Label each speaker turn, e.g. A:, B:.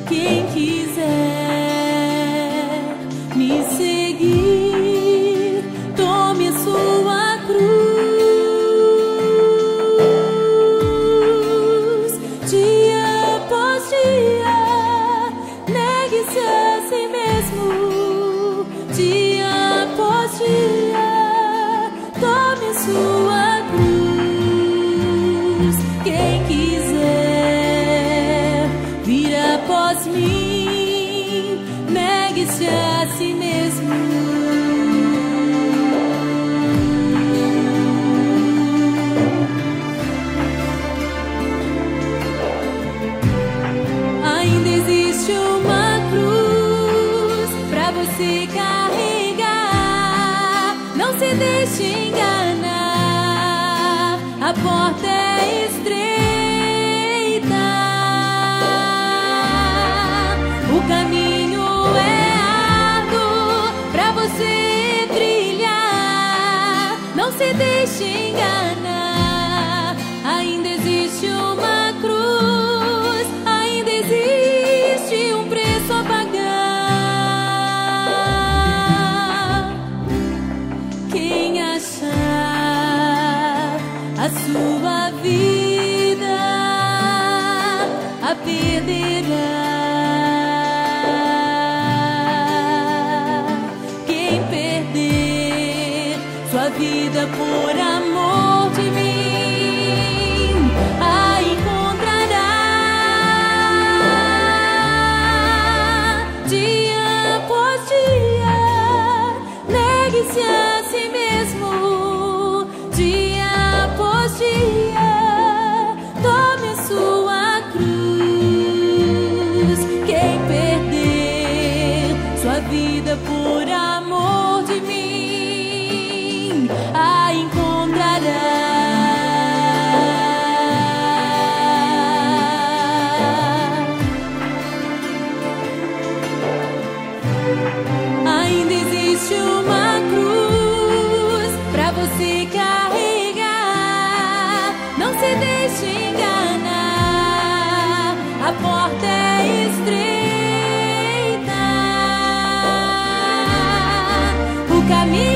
A: Quem quiser me seguir, tome sua cruz. Dia após dia, negue-se a si mesmo. Dia após dia, tome sua cruz. Quem quiser vir após mim, negue-se a si mesmo. Ainda existe uma cruz pra você carregar. Não se deixe enganar, a porta é estreita, o caminho é árduo pra você trilhar. Não se deixe enganar, ainda existe uma cruz, ainda existe um preço a pagar. Quem achar a sua vida, a perderá. Quem perder sua vida por amor de mim, a encontrará. Dia após dia, negue-se a si mesmo. Dia após dia, tome sua cruz. Quem perder sua vida por amor de mim, a encontrará. Ainda existe uma cruz pra você carregar. Não se deixe enganar, a porta é estreita, o caminho